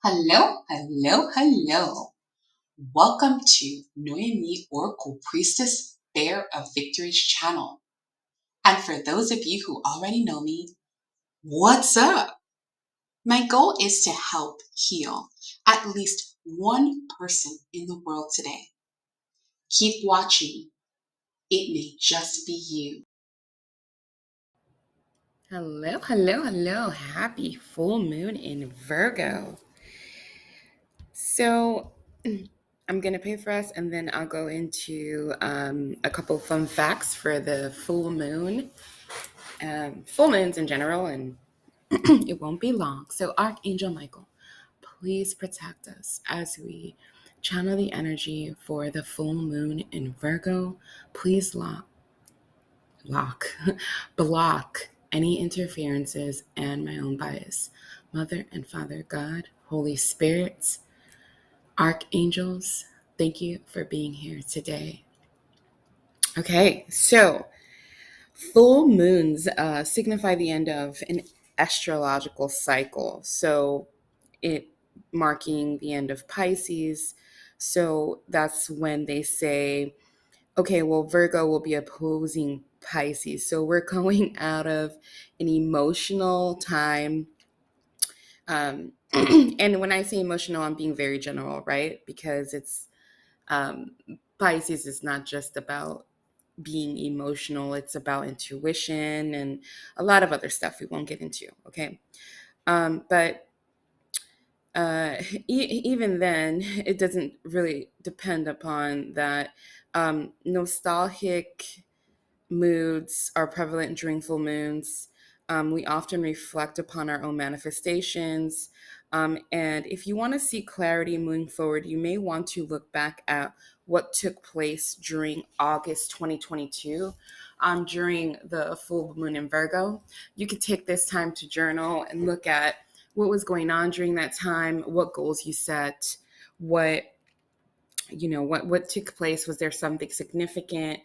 Hello, hello, hello. Welcome to Noemi Oracle Priestess Bear of Victory's channel. And for those of you who already know me, what's up? My goal is to help heal at least one person in the world today. Keep watching. It may just be you. Hello, hello, hello. Happy full moon in Virgo. So I'm going to pay for us and then I'll go into a couple fun facts for the full moon, full moons in general, and it won't be long. So, Archangel Michael, please protect us as we channel the energy for the full moon in Virgo. Please lock, block any interferences and my own bias. Mother and Father God, Holy Spirits, Archangels, thank you for being here today. Okay, so full moons signify the end of an astrological cycle. So it marking the end of Pisces. So that's when they say, okay, well, Virgo will be opposing Pisces. So we're going out of an emotional time. And when I say emotional, I'm being very general, right? Because um, Pisces is not just about being emotional, it's about intuition and a lot of other stuff we won't get into, okay? But even then, it doesn't really depend upon that. Nostalgic moods are prevalent during full moons. We often reflect upon our own manifestations. And if you want to see clarity moving forward, you may want to look back at what took place during August 2022, during the full moon in Virgo. You could take this time to journal and look at what was going on during that time, what goals you set, what took place. Was there something significant,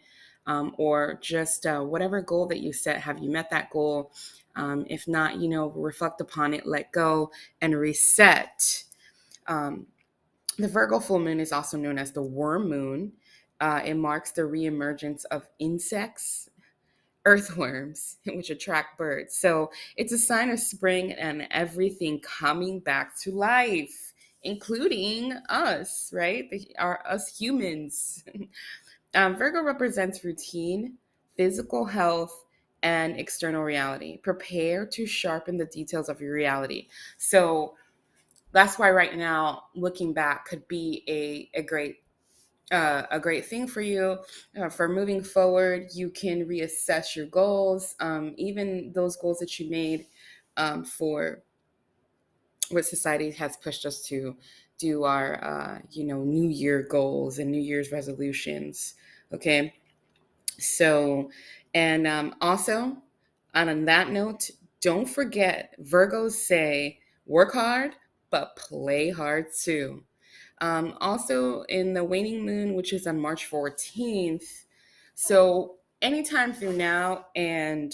or just whatever goal that you set? Have you met that goal? If not, reflect upon it, let go, and reset. um, the Virgo full moon is also known as the worm moon. It marks the reemergence of insects, earthworms, which attract birds. So it's a sign of spring and everything coming back to life, including us, right? Us humans. Virgo represents routine, physical health, and external reality. Prepare to sharpen the details of your reality. So that's why right now, looking back could be a great thing for you for moving forward. You can reassess your goals, even those goals that you made for what society has pushed us to do our, New Year goals and New Year's resolutions. Okay, so and also on that note, don't forget Virgos say work hard, but play hard too. Also, in the waning moon, which is on March 14th, so anytime through now and,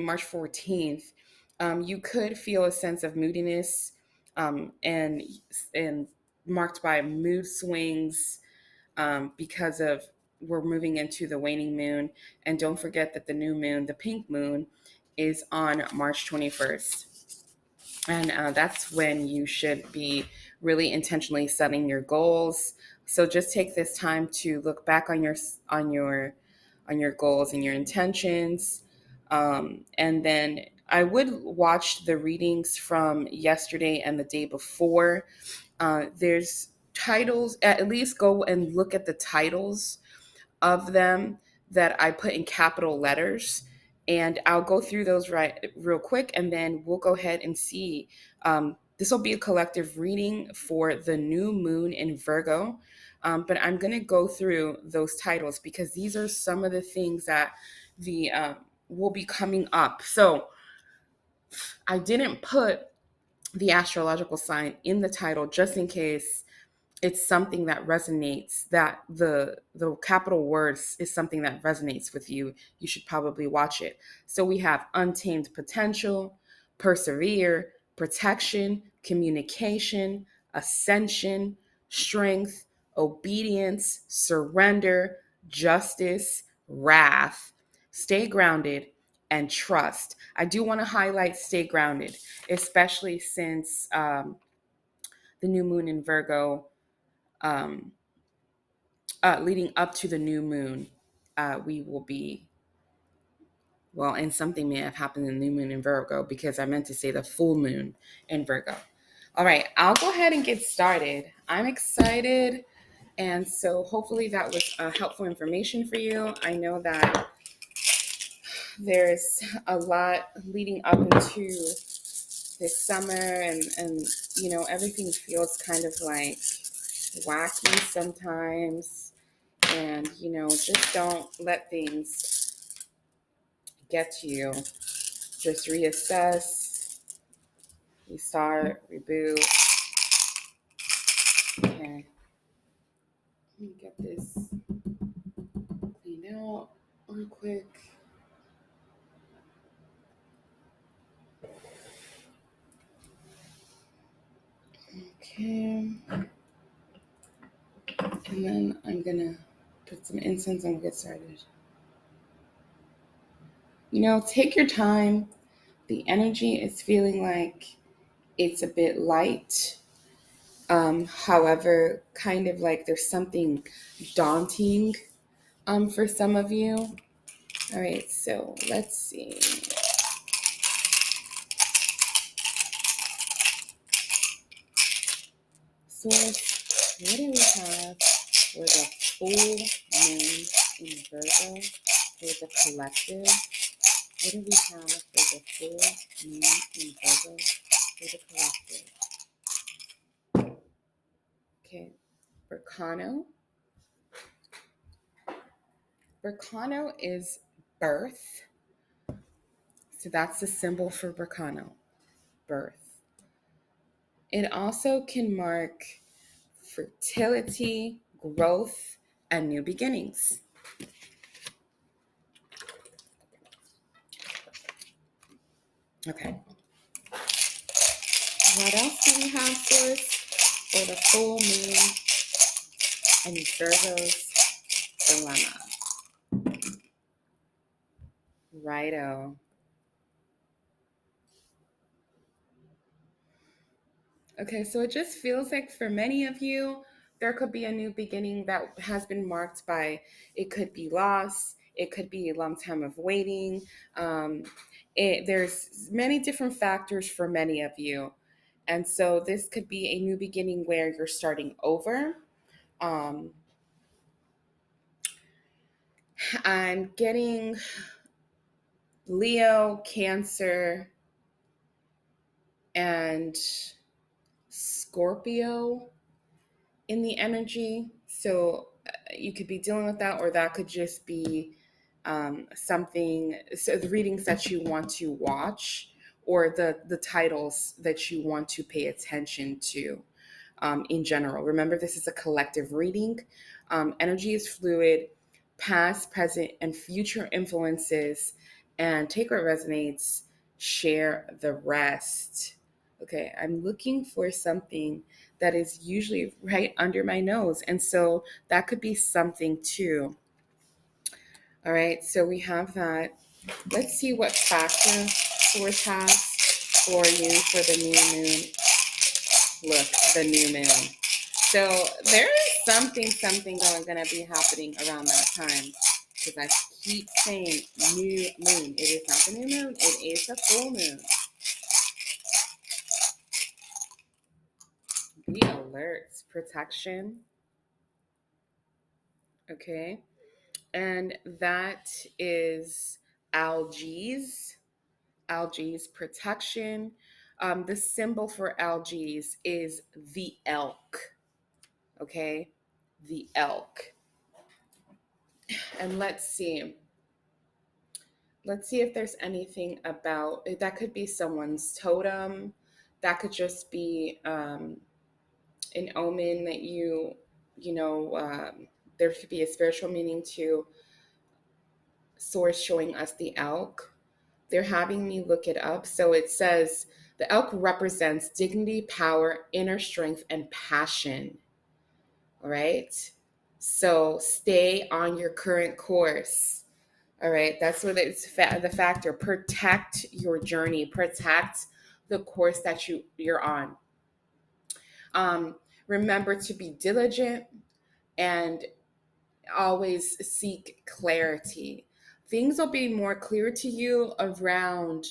March 14th, you could feel a sense of moodiness, and marked by mood swings, because of we're moving into the waning moon. And don't forget that the new moon, the pink moon, is on March 21st. And that's when you should be really intentionally setting your goals. So just take this time to look back on your goals and your intentions. And then I would watch the readings from yesterday and the day before. There's titles, at least go and look at the titles of them that I put in capital letters. And I'll go through those real quick, and then we'll go ahead and see. This will be a collective reading for the new moon in Virgo. But I'm going to go through those titles because these are some of the things that the will be coming up. So I didn't put the astrological sign in the title just in case it's something that resonates, that the capital words is something that resonates with you. You should probably watch it. So we have untamed potential, persevere, protection, communication, ascension, strength, obedience, surrender, justice, wrath. Stay grounded and trust. I do want to highlight stay grounded, especially since the new moon in Virgo, um, leading up to the new moon, we will be, well, and something may have happened in the new moon in Virgo because I meant to say the full moon in Virgo. All right, I'll go ahead and get started. I'm excited. And so hopefully that was helpful information for you. I know that there's a lot leading up into this summer and everything feels kind of like wacky sometimes. And, just don't let things get to you. Just reassess, restart, reboot. Okay. Let me get this cleaned out real quick. Okay. And then I'm going to put some incense and get started. Take your time. The energy is feeling like it's a bit light. However, kind of like there's something daunting for some of you. All right, so let's see. Source, what do we have for the full moon in Virgo, for the collective? What do we have for the full moon in Virgo, for the collective? Okay, Berkano. Berkano is birth. So that's the symbol for Berkano, birth. It also can mark fertility, growth, and new beginnings. Okay. What else do we have for us for the full moon and Virgo's dilemma? Righto. Okay, so it just feels like for many of you, there could be a new beginning that has been marked by, it could be loss, it could be a long time of waiting. There's many different factors for many of you. And so this could be a new beginning where you're starting over. I'm getting Leo, Cancer, and Scorpio in the energy. So you could be dealing with that, or that could just be something. So the readings that you want to watch, or the titles that you want to pay attention to in general. Remember, this is a collective reading. Energy is fluid, past, present, and future influences, and take what resonates, share the rest. Okay, I'm looking for something that is usually right under my nose. And so that could be something too. All right, so we have that. Let's see what factor Source has for you for the new moon. Look, the new moon. So there is something going to be happening around that time. Because I keep saying new moon. It is not the new moon. It is the full moon. Be alert. Protection. Okay. And that is algaes. Algaes protection. The symbol for algaes is the elk. Okay. The elk. And let's see. Let's see if there's anything about that. Could be someone's totem. That could just be an omen that there could be a spiritual meaning to Source showing us the elk. They're having me look it up. So it says The elk represents dignity, power, inner strength, and passion. All right. So stay on your current course. All right. That's what it's the factor. Protect your journey. Protect the course that you're on. Remember to be diligent and always seek clarity. Things will be more clear to you around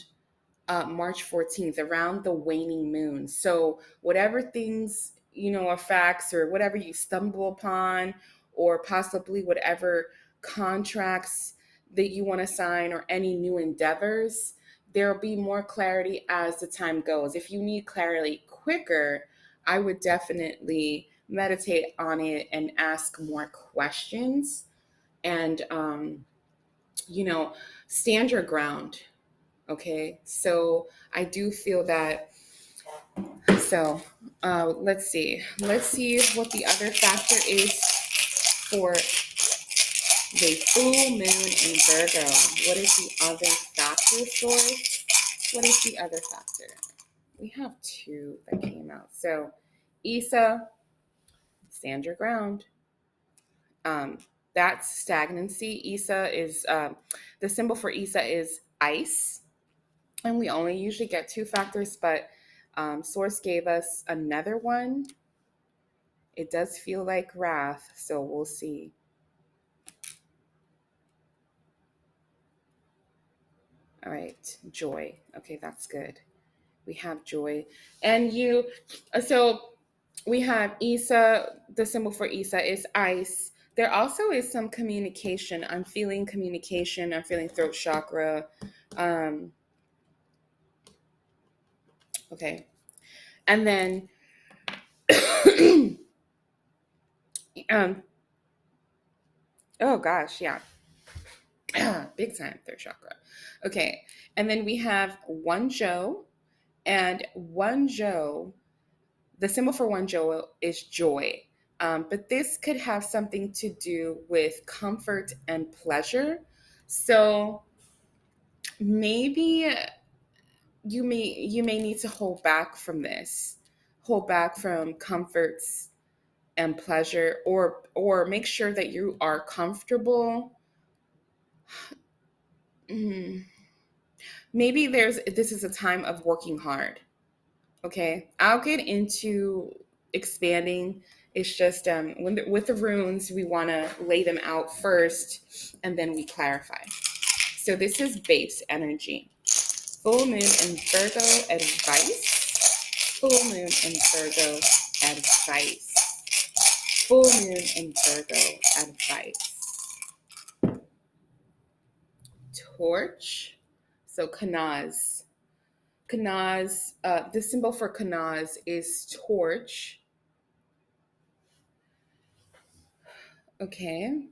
March 14th, around the waning moon. So, whatever things, are facts or whatever you stumble upon, or possibly whatever contracts that you want to sign or any new endeavors, there'll be more clarity as the time goes. If you need clarity quicker, I would definitely meditate on it and ask more questions and, stand your ground. Okay, so I do feel that. So let's see. Let's see what the other factor is for the full moon in Virgo. What is the other factor for it? What is the other factor? We have two that came out. So Isa, stand your ground. Um, that's stagnancy. Isa is the symbol for Isa is ice. And we only usually get two factors, but Source gave us another one. It does feel like wrath, so we'll see. All right, joy. Okay, that's good. We have joy. And so we have Isa, the symbol for Isa is ice. There also is some communication. I'm feeling communication. I'm feeling throat chakra. Okay. And then oh gosh, yeah. Big time third chakra. Okay. And then we have one Joe, and one Joe, the symbol for one Joe is joy. But this could have something to do with comfort and pleasure. So maybe you may need to hold back from this, hold back from comforts and pleasure, or make sure that you are comfortable. Maybe this is a time of working hard. Okay, I'll get into expanding. It's just with the runes, we want to lay them out first, and then we clarify. So this is base energy. Full moon in Virgo advice. Full moon in Virgo advice. Full moon in Virgo advice. Torch. So Kanaz. Kanaz, the symbol for Kanaz is torch. Okay.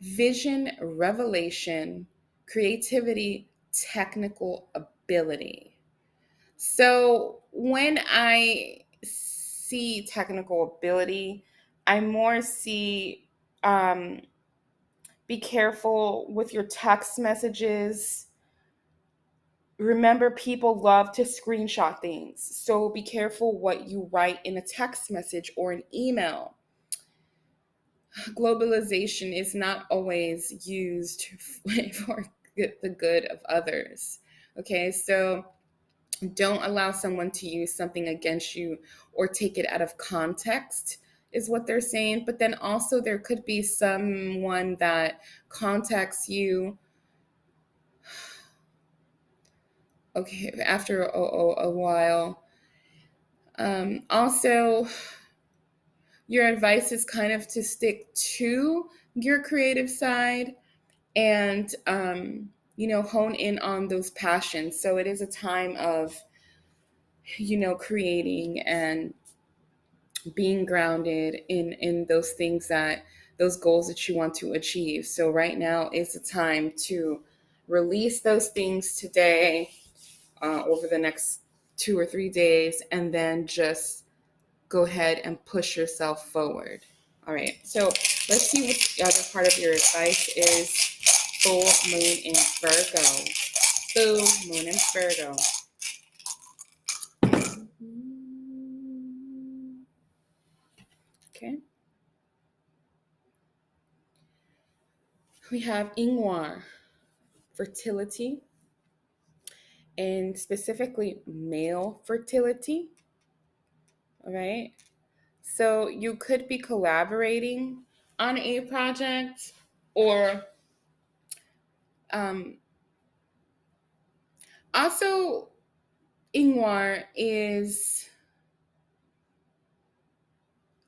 Vision, revelation, creativity, technical ability. So when I see technical ability, I more see be careful with your text messages. Remember, people love to screenshot things. So be careful what you write in a text message or an email. Globalization is not always used for the good of others. Okay, so don't allow someone to use something against you or take it out of context, is what they're saying. But then also, there could be someone that contacts you, okay, after a while. Also, your advice is kind of to stick to your creative side and hone in on those passions. So it is a time of creating and being grounded in those things, that those goals that you want to achieve. So right now is the time to release those things today, over the next 2 or 3 days, and then just go ahead and push yourself forward. All right, so let's see what the other part of your advice is. Full moon in Virgo. Full moon in Virgo. Okay. We have Ingwar, fertility, and specifically male fertility. All right. So you could be collaborating on a project, or um, also Ingwar is,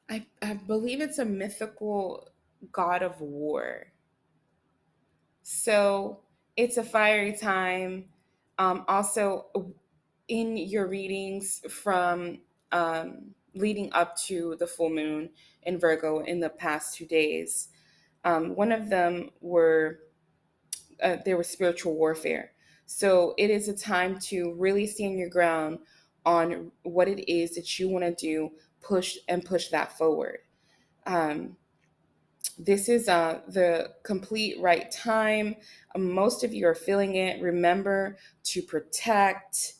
I believe it's a mythical god of war. So it's a fiery time. Also, in your readings from leading up to the full moon in Virgo in the past 2 days, one of them were there was spiritual warfare. So it is a time to really stand your ground on what it is that you want to do, push that forward. Um, this is the complete right time. Most of you are feeling it. Remember to protect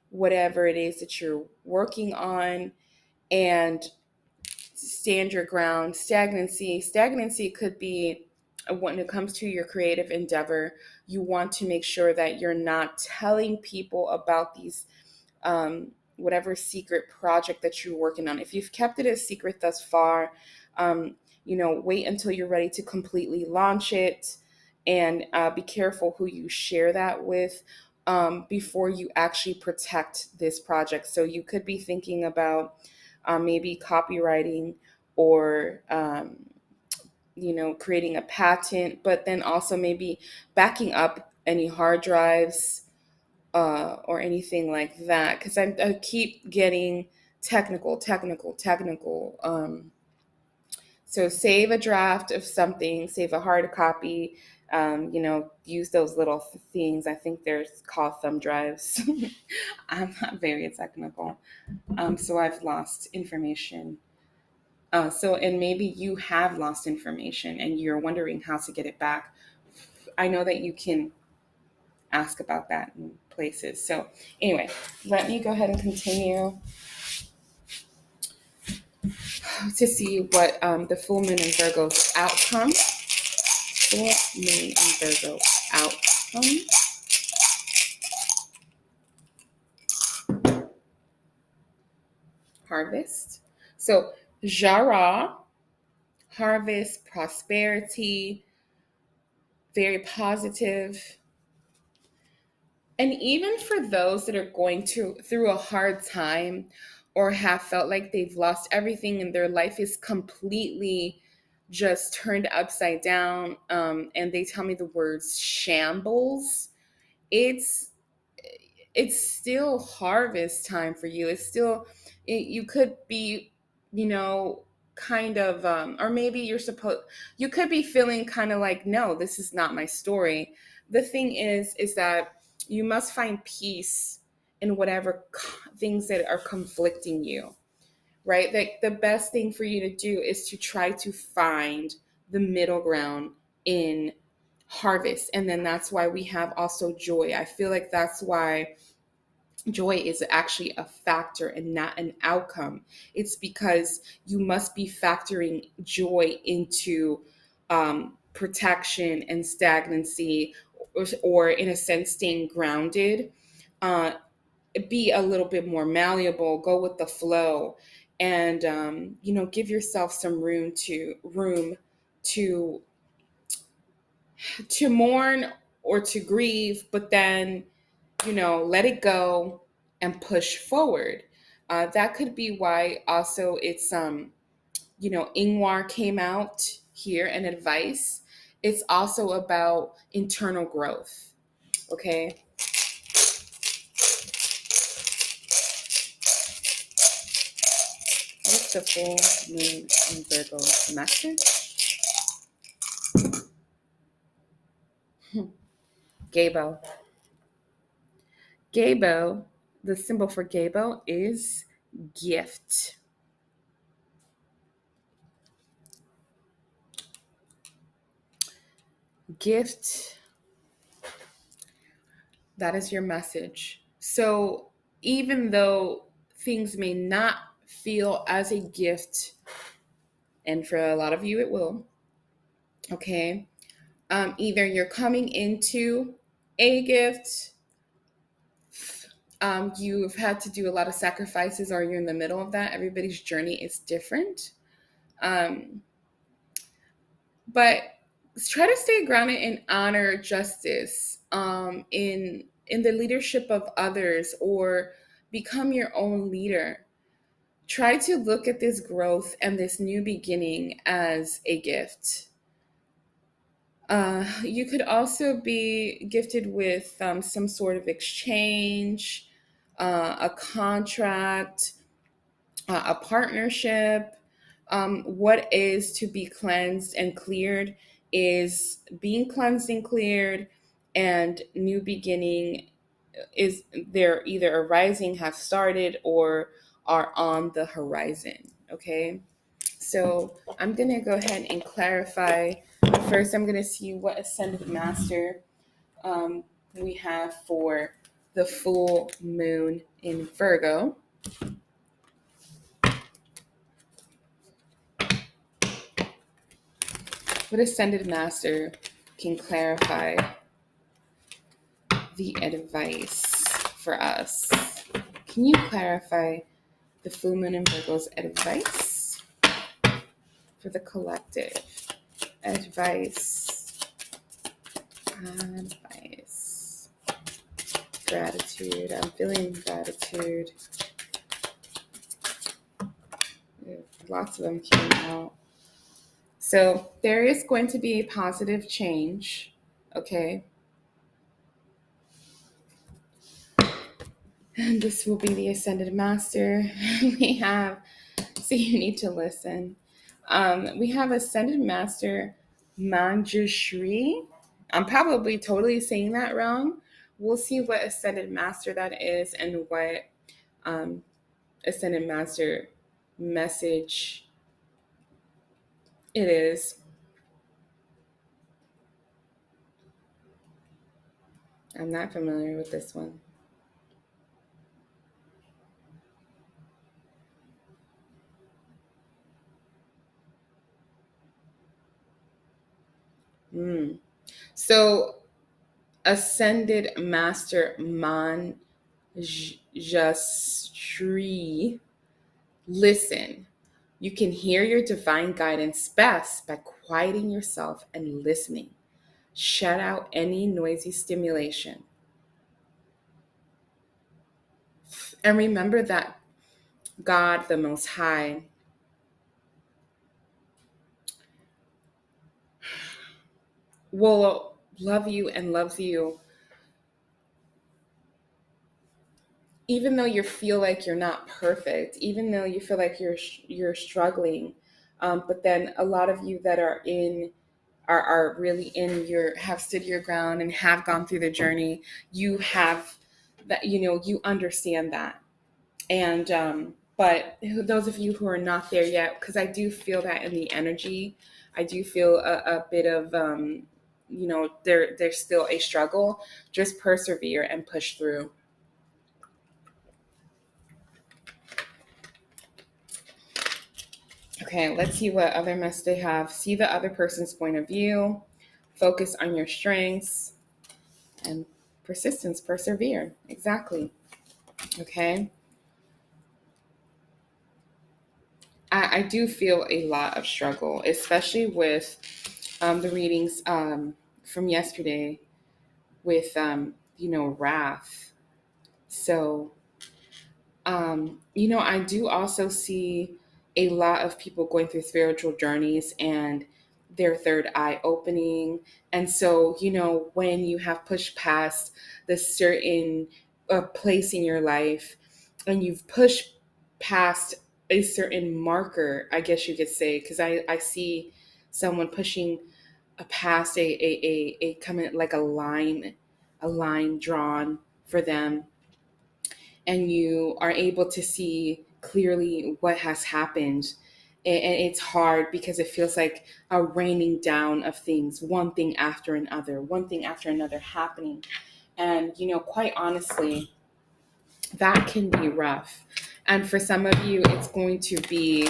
whatever it is that you're working on, and stand your ground. Stagnancy could be when it comes to your creative endeavor. You want to make sure that you're not telling people about these whatever secret project that you're working on. If you've kept it a secret thus far, um, wait until you're ready to completely launch it, and be careful who you share that with before you actually protect this project. So you could be thinking about maybe copywriting, or creating a patent, but then also maybe backing up any hard drives or anything like that, because I keep getting technical. So save a draft of something, save a hard copy. Use those little things. I think they're called thumb drives. I'm not very technical, so I've lost information. And maybe you have lost information and you're wondering how to get it back. I know that you can ask about that in places. So anyway, let me go ahead and continue to see what the full moon in Virgo's outcome. Full moon in Virgo outcome. Harvest. So Jara, harvest, prosperity, very positive. And even for those that are going through a hard time, or have felt like they've lost everything and their life is completely just turned upside down, and they tell me the words shambles, it's it's still harvest time for you. It's still, you could be, kind of, or maybe you could be feeling kind of like, no, this is not my story. The thing is that you must find peace in whatever things that are conflicting you, right? Like the best thing for you to do is to try to find the middle ground in harvest. And then that's why we have also joy. I feel like that's why joy is actually a factor and not an outcome. It's because you must be factoring joy into protection and stagnancy, or in a sense staying grounded. uh, be a little bit more malleable, go with the flow, and give yourself some room to mourn or to grieve, but then let it go and push forward. That could be why also it's Ingwar came out here and advice. It's also about internal growth. Okay. What's the full moon in Virgo message? Gabo. Gabo, the symbol for Gabo is gift. Gift, that is your message. So even though things may not feel as a gift, and for a lot of you it will, okay? Either you're coming into a gift, you've had to do a lot of sacrifices, or you're in the middle of that. Everybody's journey is different. Um, but try to stay grounded in honor, justice, in the leadership of others, or become your own leader. Try to look at this growth and this new beginning as a gift. You could also be gifted with some sort of exchange, a contract, a partnership. What is to be cleansed and cleared is being cleansed and cleared, and new beginning is they're either arising, have started, or are on the horizon. Okay. So I'm going to go ahead and clarify. But first, I'm going to see what Ascended Master um, we have for the full moon in Virgo. What Ascended Master can clarify the advice for us? Can you clarify the full moon in Virgo's advice for the collective? Advice. Gratitude. I'm feeling gratitude. Lots of them came out. So there is going to be a positive change. Okay. And this will be the Ascended Master. We have, so you need to listen. We have Ascended Master Manjushri. I'm probably totally saying that wrong. We'll see what Ascended Master that is and what Ascended Master message it is. I'm not familiar with this one. So, Ascended Master Manjushri, listen. You can hear your divine guidance best by quieting yourself and listening. Shut out any noisy stimulation. And remember that God, the Most High, will love you and loves you even though you feel like you're not perfect, even though you feel like you're struggling. But then a lot of you that are really in your have stood your ground and have gone through the journey, you have that, you understand that. And but those of you who are not there yet, because I do feel that in the energy, I do feel a bit of there's still a struggle. Just persevere and push through. Okay, let's see what other mess they have. See the other person's point of view. Focus on your strengths and persistence. Persevere. Exactly. Okay. I do feel a lot of struggle, especially with the readings from yesterday with, wrath. So, I do also see a lot of people going through spiritual journeys and their third eye opening. And so, when you have pushed past the certain place in your life and you've pushed past a certain marker, I guess you could say, because I see someone pushing past a coming like a line drawn for them, and you are able to see clearly what has happened. And it's hard because it feels like a raining down of things, one thing after another happening. And, quite honestly, that can be rough. And for some of you, it's going to be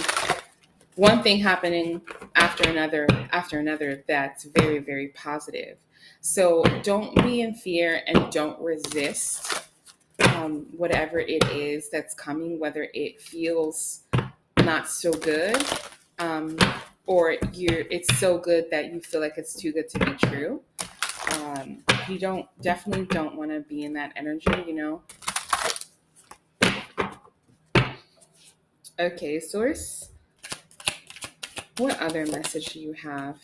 one thing happening after another that's very, very positive. So don't be in fear and don't resist whatever it is that's coming, whether it feels not so good, um, or it's so good that you feel like it's too good to be true. You definitely don't want to be in that energy, you know. Okay, source. What other message do you have?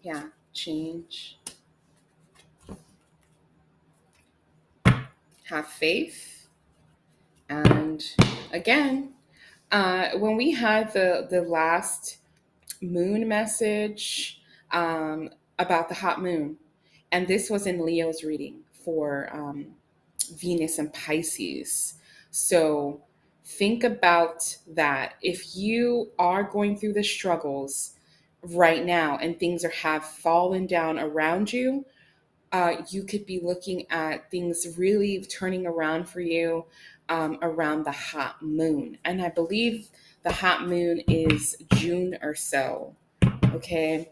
Yeah, change. Have faith. And again, when we had the last moon message about the hot moon, and this was in Leo's reading for Venus and Pisces. So think about that. If you are going through the struggles right now and things have fallen down around you, you could be looking at things really turning around for you around the hot moon. And I believe the hot moon is June or so. Okay.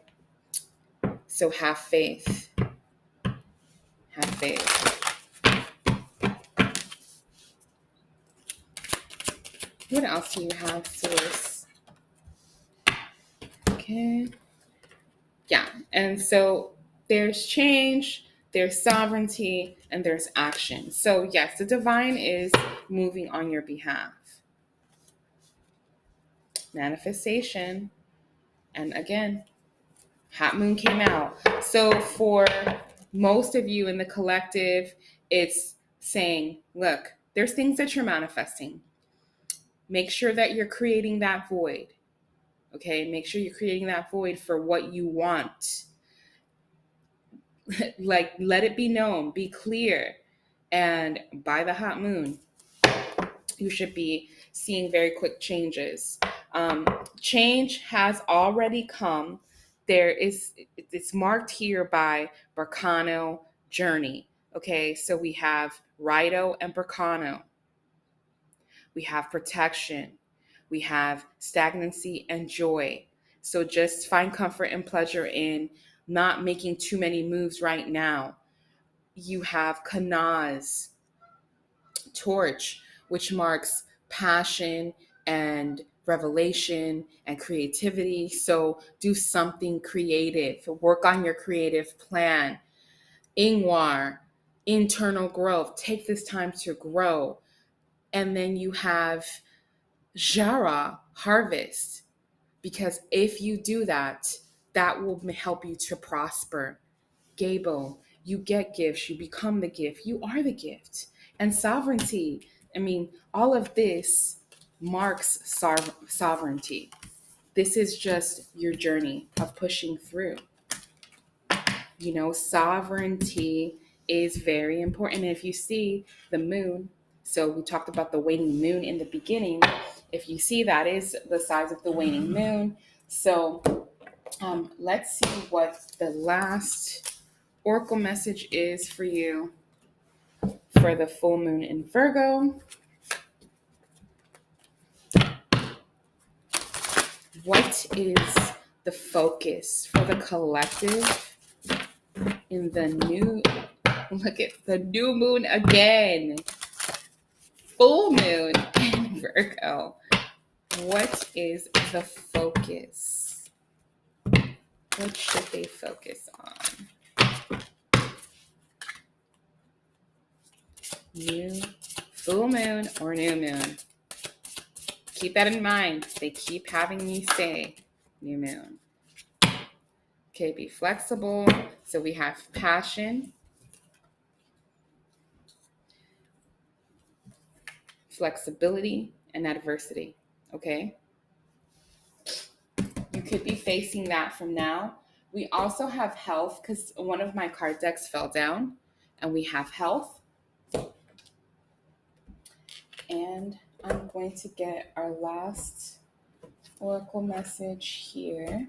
So have faith. Have faith. What else do you have, source? Okay. Yeah. And so there's change, there's sovereignty, and there's action. So, yes, the divine is moving on your behalf. Manifestation. And again, hot moon came out. So, for most of you in the collective, it's saying, look, there's things that you're manifesting. Make sure that you're creating that void. Okay. Make sure you're creating that void for what you want. Like, let it be known, be clear. And by the hot moon, you should be seeing very quick changes. Change has already come. It's marked here by Berkano journey. Okay, so we have Rido and Berkano. We have protection. We have stagnancy and joy. So just find comfort and pleasure in not making too many moves right now. You have Kanaz torch, which marks passion and revelation and creativity. So do something creative, work on your creative plan. Ingwar, internal growth, take this time to grow. And then you have Jara, harvest, because if you do that, that will help you to prosper. Gable, you get gifts, you become the gift, you are the gift. And sovereignty, I mean, all of this marks sovereignty. This is just your journey of pushing through. You know, sovereignty is very important. And if you see the moon, so we talked about the waning moon in the beginning. If you see, that is the size of the waning moon. So let's see what the last oracle message is for you for the full moon in Virgo. What is the focus for the collective in the new, look at the new moon again, full moon in Virgo? What is the focus? What should they focus on? New full moon or new moon? Keep that in mind. They keep having me say new moon. Okay, be flexible. So we have passion, flexibility, and adversity. Okay? You could be facing that from now. We also have health because one of my card decks fell down, and we have health. And I'm going to get our last oracle message here.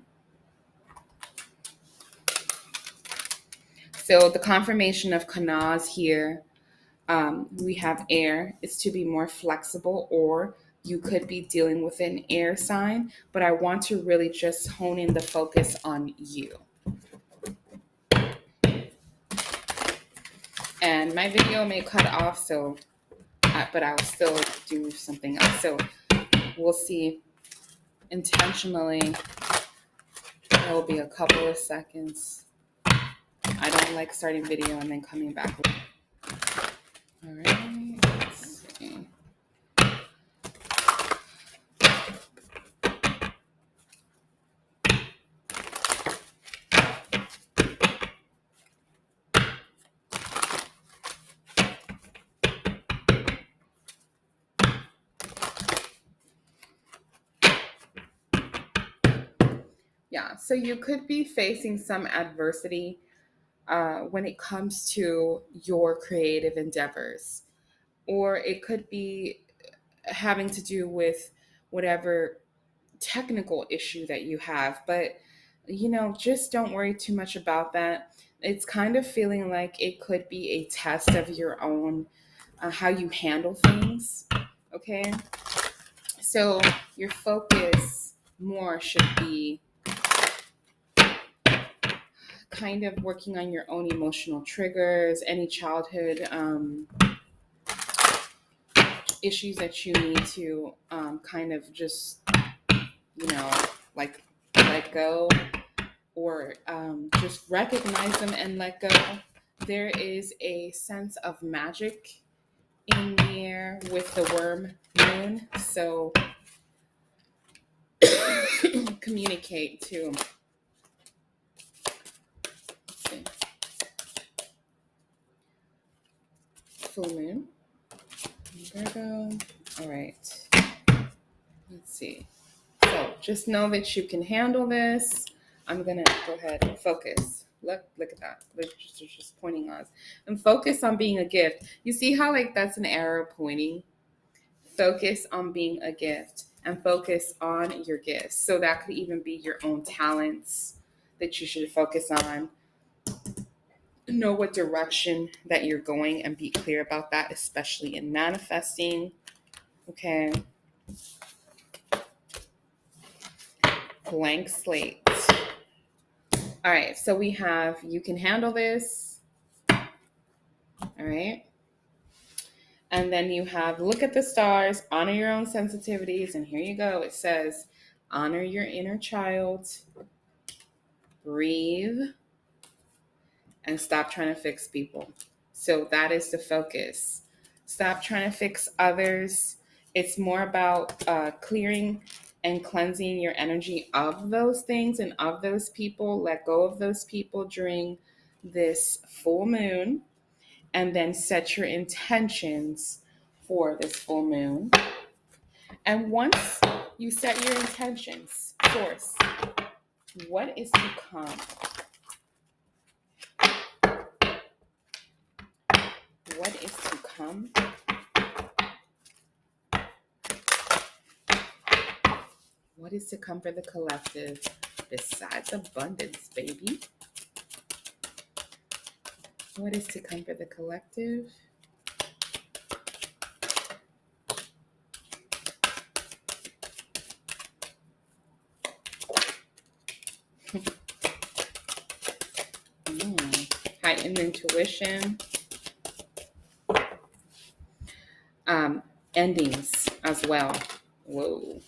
So the confirmation of Kanaz here We have air. It's to be more flexible, or you could be dealing with an air sign, but I want to really just hone in the focus on you. And my video may cut off, but I'll still do something else. So we'll see. Intentionally, there will be a couple of seconds. I don't like starting video and then coming back. All right, let's see. Yeah, so you could be facing some adversity when it comes to your creative endeavors, or it could be having to do with whatever technical issue that you have. But, just don't worry too much about that. It's kind of feeling like it could be a test of your own, how you handle things. Okay. So your focus more should be kind of working on your own emotional triggers, any childhood issues that you need to kind of just, like let go, or just recognize them and let go. There is a sense of magic in the air with the worm moon. So communicate to, let's see, full moon, Virgo. All right. Let's see. So just know that you can handle this. I'm going to go ahead and focus. Look at that. They're just pointing us. And focus on being a gift. You see how that's an arrow pointing? Focus on being a gift and focus on your gifts. So that could even be your own talents that you should focus on. Know what direction that you're going and be clear about that, especially in manifesting. Okay. Blank slate. All right, so we have, you can handle this. All right. And then you have, look at the stars, honor your own sensitivities. And here you go. It says, honor your inner child, breathe, and stop trying to fix people. So that is the focus. Stop trying to fix others. It's more about clearing and cleansing your energy of those things and of those people. Let go of those people during this full moon, and then set your intentions for this full moon. And once you set your intentions, source, what is to come? What is to come? What is to come for the collective besides abundance, baby? What is to come for the collective? Heightened intuition. Endings as well. Whoa.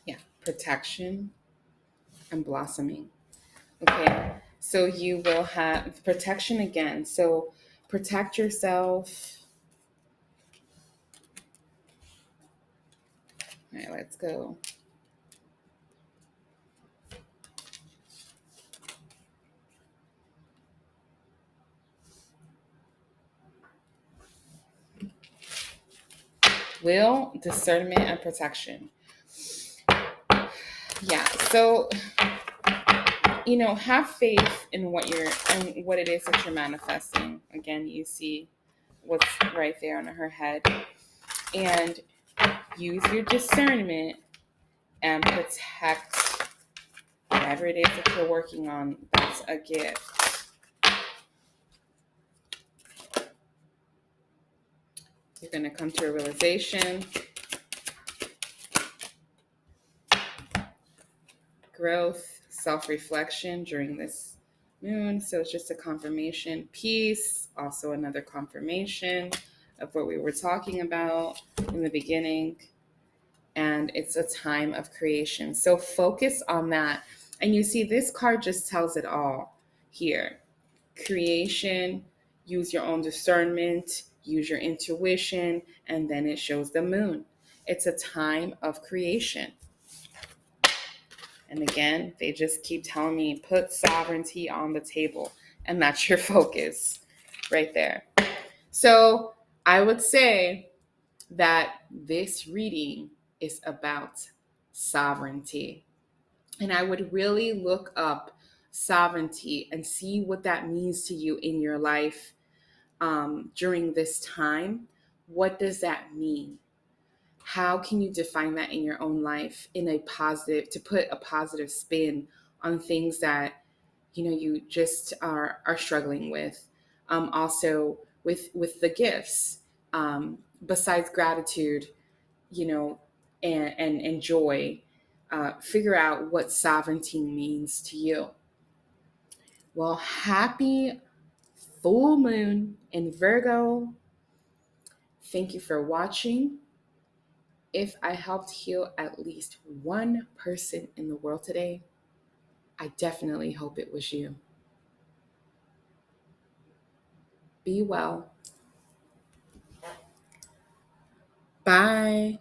Yeah, protection and blossoming. Okay, so you will have protection again. So protect yourself. All right, let's go. Will, discernment, and protection. Yeah, so have faith in what it is that you're manifesting. Again, you see what's right there on her head, and use your discernment and protect whatever it is that you're working on. That's a gift. You're going to come to a realization, growth, self-reflection during this moon. So it's just a confirmation. Peace, also another confirmation of what we were talking about in the beginning. And it's a time of creation. So focus on that. And you see, this card just tells it all here. Creation, use your own discernment, use your intuition, and then it shows the moon. It's a time of creation. And again, they just keep telling me, put sovereignty on the table. And that's your focus right there. So I would say that this reading is about sovereignty. And I would really look up sovereignty and see what that means to you in your life during this time. What does that mean? How can you define that in your own life in a positive, to put a positive spin on things that you just are struggling with? Also with the gifts, besides gratitude, and joy, figure out what sovereignty means to you. Well, happy full moon in Virgo. Thank you for watching. If I helped heal at least one person in the world today, I definitely hope it was you. Be well. Bye.